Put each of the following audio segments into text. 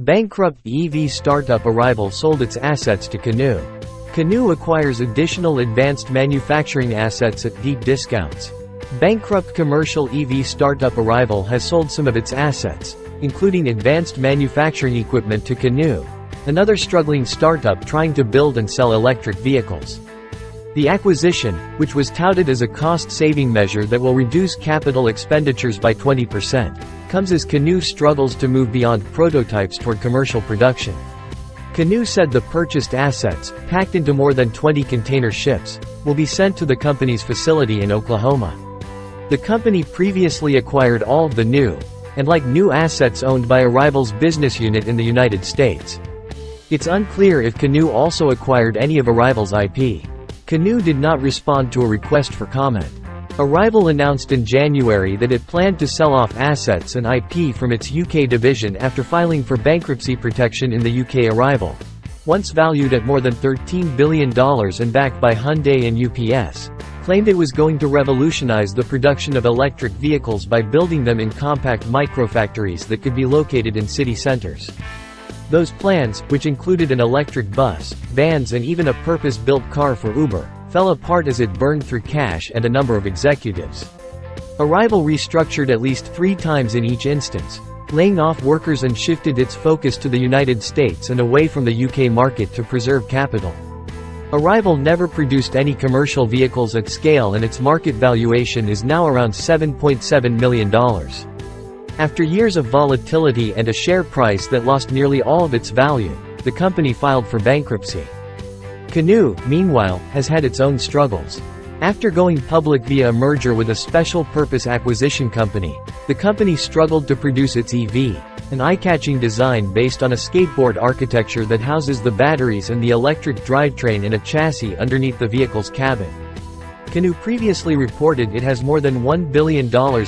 Bankrupt EV startup Arrival sold its assets to Canoo. Canoo acquires additional advanced manufacturing assets at deep discounts. Bankrupt commercial EV startup Arrival has sold some of its assets, including advanced manufacturing equipment, to Canoo, another struggling startup trying to build and sell electric vehicles. The acquisition, which was touted as a cost-saving measure that will reduce capital expenditures by 20%, comes as Canoo struggles to move beyond prototypes toward commercial production. Canoo said the purchased assets, packed into more than 20 container ships, will be sent to the company's facility in Oklahoma. The company previously acquired all of the new assets owned by Arrival's business unit in the United States. It's unclear if Canoo also acquired any of Arrival's IP. Canoo did not respond to a request for comment. Arrival announced in January that it planned to sell off assets and IP from its UK division after filing for bankruptcy protection in the UK. Arrival, once valued at more than $13 billion and backed by Hyundai and UPS, claimed it was going to revolutionize the production of electric vehicles by building them in compact microfactories that could be located in city centers. Those plans, which included an electric bus, vans and even a purpose-built car for Uber, fell apart as it burned through cash and a number of executives. Arrival restructured at least 3 times in each instance, laying off workers and shifted its focus to the United States and away from the UK market to preserve capital. Arrival never produced any commercial vehicles at scale and its market valuation is now around $7.7 million. After years of volatility and a share price that lost nearly all of its value, the company filed for bankruptcy. Canoo, meanwhile, has had its own struggles. After going public via a merger with a special-purpose acquisition company, the company struggled to produce its EV, an eye-catching design based on a skateboard architecture that houses the batteries and the electric drivetrain in a chassis underneath the vehicle's cabin. Canoo previously reported it has more than $1 billion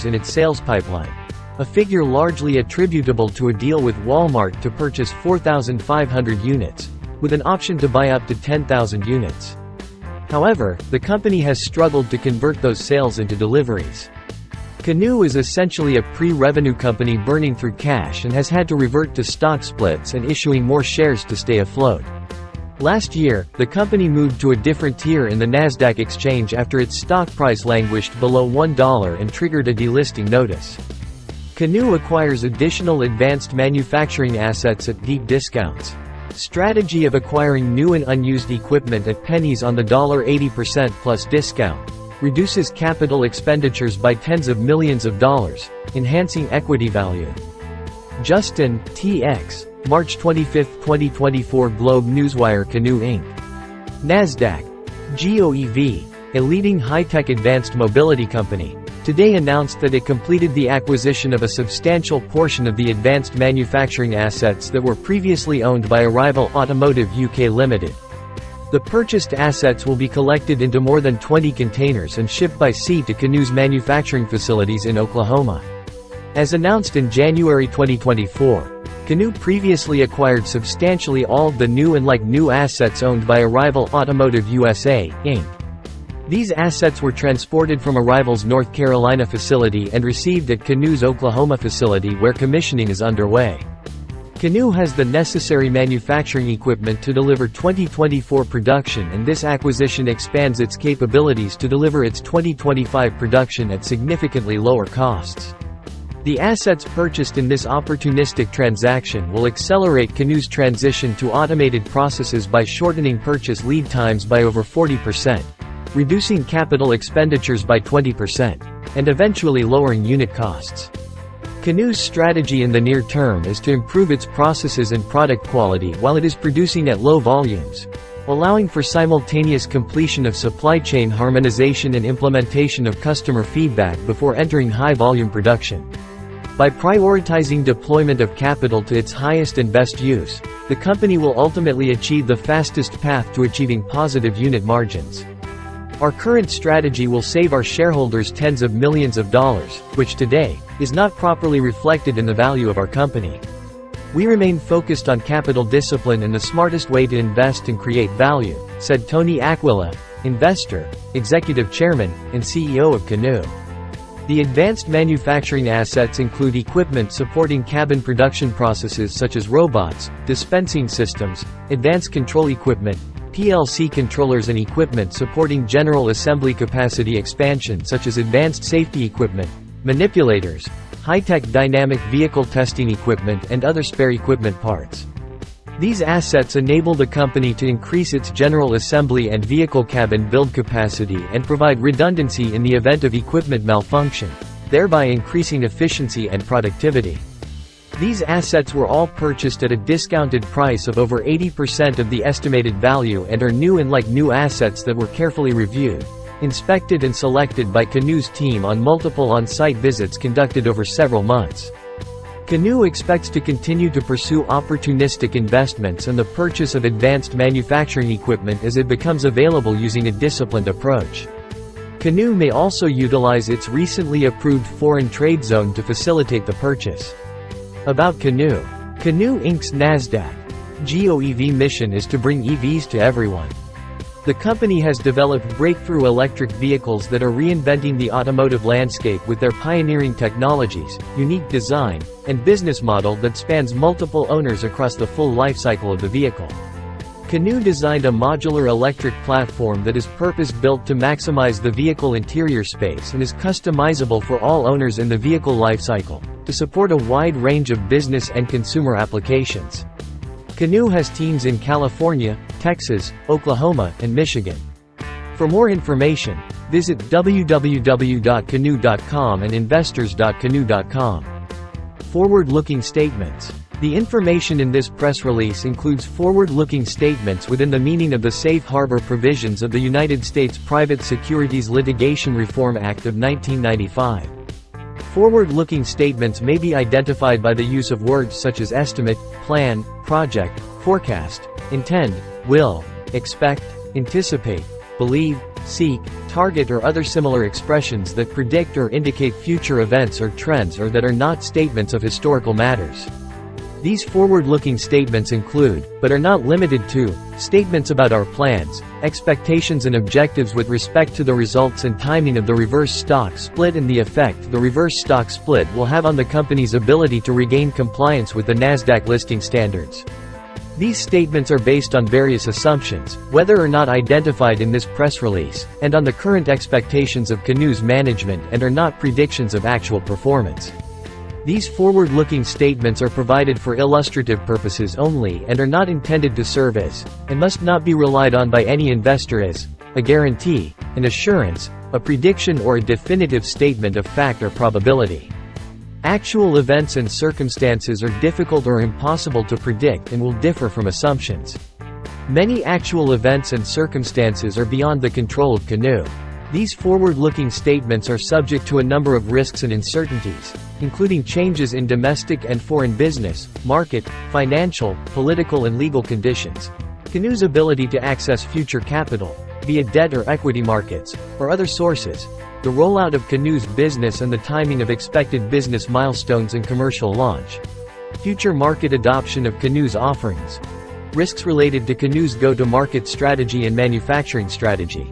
in its sales pipeline, a figure largely attributable to a deal with Walmart to purchase 4,500 units, with an option to buy up to 10,000 units. However, the company has struggled to convert those sales into deliveries. Canoo is essentially a pre-revenue company burning through cash and has had to revert to stock splits and issuing more shares to stay afloat. Last year, the company moved to a different tier in the Nasdaq exchange after its stock price languished below $1 and triggered a delisting notice. Canoo acquires additional advanced manufacturing assets at deep discounts. Strategy of acquiring new and unused equipment at pennies on the dollar, 80% plus discount, reduces capital expenditures by tens of millions of dollars, enhancing equity value. Justin, TX, March 25, 2024. Globe Newswire. Canoo Inc. Nasdaq. GOEV, a leading high-tech advanced mobility company, today announced that it completed the acquisition of a substantial portion of the advanced manufacturing assets that were previously owned by Arrival Automotive UK Limited. The purchased assets will be collected into more than 20 containers and shipped by sea to Canoo's manufacturing facilities in Oklahoma. As announced in January 2024, Canoo previously acquired substantially all of the new assets owned by Arrival Automotive USA, Inc. These assets were transported from Arrival's North Carolina facility and received at Canoo's Oklahoma facility where commissioning is underway. Canoo has the necessary manufacturing equipment to deliver 2024 production, and this acquisition expands its capabilities to deliver its 2025 production at significantly lower costs. The assets purchased in this opportunistic transaction will accelerate Canoo's transition to automated processes by shortening purchase lead times by over 40%. Reducing capital expenditures by 20%, and eventually lowering unit costs. Canoo's strategy in the near term is to improve its processes and product quality while it is producing at low volumes, allowing for simultaneous completion of supply chain harmonization and implementation of customer feedback before entering high-volume production. By prioritizing deployment of capital to its highest and best use, the company will ultimately achieve the fastest path to achieving positive unit margins. Our current strategy will save our shareholders tens of millions of dollars, which today is not properly reflected in the value of our company. We remain focused on capital discipline and the smartest way to invest and create value, said Tony Aquila, investor, executive chairman, and CEO of Canoo. The advanced manufacturing assets include equipment supporting cabin production processes such as robots, dispensing systems, advanced control equipment, PLC controllers and equipment supporting general assembly capacity expansion such as advanced safety equipment, manipulators, high-tech dynamic vehicle testing equipment and other spare equipment parts. These assets enable the company to increase its general assembly and vehicle cabin build capacity and provide redundancy in the event of equipment malfunction, thereby increasing efficiency and productivity. These assets were all purchased at a discounted price of over 80% of the estimated value and are new and like new assets that were carefully reviewed, inspected and selected by Canoo's team on multiple on-site visits conducted over several months. Canoo expects to continue to pursue opportunistic investments and the purchase of advanced manufacturing equipment as it becomes available using a disciplined approach. Canoo may also utilize its recently approved foreign trade zone to facilitate the purchase. About Canoo. Canoo Inc.'s NASDAQ GOEV mission is to bring EVs to everyone. The company has developed breakthrough electric vehicles that are reinventing the automotive landscape with their pioneering technologies, unique design, and business model that spans multiple owners across the full lifecycle of the vehicle. Canoo designed a modular electric platform that is purpose-built to maximize the vehicle interior space and is customizable for all owners in the vehicle lifecycle, to support a wide range of business and consumer applications. Canoo has teams in California, Texas, Oklahoma, and Michigan. For more information, visit www.canoo.com and investors.canoo.com. Forward-looking statements. The information in this press release includes forward-looking statements within the meaning of the Safe Harbor provisions of the United States Private Securities Litigation Reform Act of 1995. Forward-looking statements may be identified by the use of words such as estimate, plan, project, forecast, intend, will, expect, anticipate, believe, seek, target or other similar expressions that predict or indicate future events or trends or that are not statements of historical matters. These forward-looking statements include, but are not limited to, statements about our plans, expectations and objectives with respect to the results and timing of the reverse stock split and the effect the reverse stock split will have on the company's ability to regain compliance with the NASDAQ listing standards. These statements are based on various assumptions, whether or not identified in this press release, and on the current expectations of Canoo's management and are not predictions of actual performance. These forward-looking statements are provided for illustrative purposes only and are not intended to serve as, and must not be relied on by any investor as, a guarantee, an assurance, a prediction or a definitive statement of fact or probability. Actual events and circumstances are difficult or impossible to predict and will differ from assumptions. Many actual events and circumstances are beyond the control of Canoo. These forward-looking statements are subject to a number of risks and uncertainties, including changes in domestic and foreign business, market, financial, political and legal conditions, Canoo's ability to access future capital, via debt or equity markets, or other sources, the rollout of Canoo's business and the timing of expected business milestones and commercial launch, future market adoption of Canoo's offerings, risks related to Canoo's go-to-market strategy and manufacturing strategy,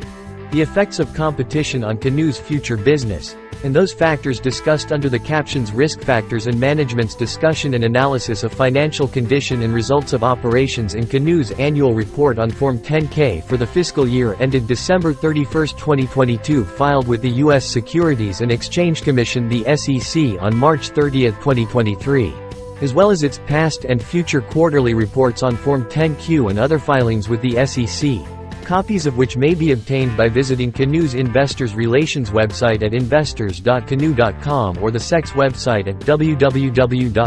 the effects of competition on Canoo's future business, and those factors discussed under the captions Risk Factors and Management's Discussion and Analysis of Financial Condition and Results of Operations in Canoo's Annual Report on Form 10-K for the fiscal year ended December 31, 2022 filed with the U.S. Securities and Exchange Commission the SEC on March 30, 2023, as well as its past and future quarterly reports on Form 10-Q and other filings with the SEC. Copies of which may be obtained by visiting Canoo's Investors Relations website at investors.canoo.com or the SEC's website at www.sec.gov.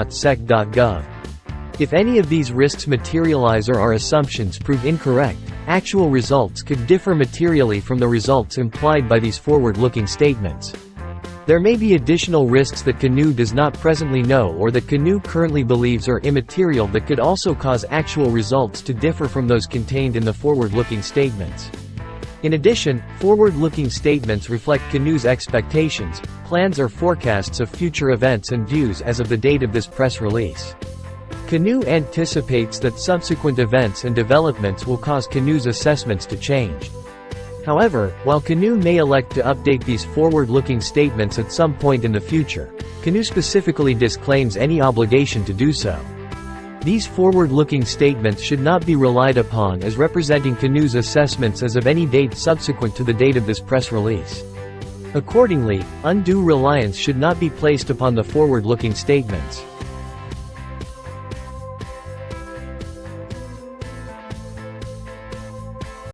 If any of these risks materialize or our assumptions prove incorrect, actual results could differ materially from the results implied by these forward-looking statements. There may be additional risks that Canoo does not presently know or that Canoo currently believes are immaterial that could also cause actual results to differ from those contained in the forward-looking statements. In addition, forward-looking statements reflect Canoo's expectations, plans or forecasts of future events and views as of the date of this press release. Canoo anticipates that subsequent events and developments will cause Canoo's assessments to change. However, while Canoo may elect to update these forward-looking statements at some point in the future, Canoo specifically disclaims any obligation to do so. These forward-looking statements should not be relied upon as representing Canoo's assessments as of any date subsequent to the date of this press release. Accordingly, undue reliance should not be placed upon the forward-looking statements.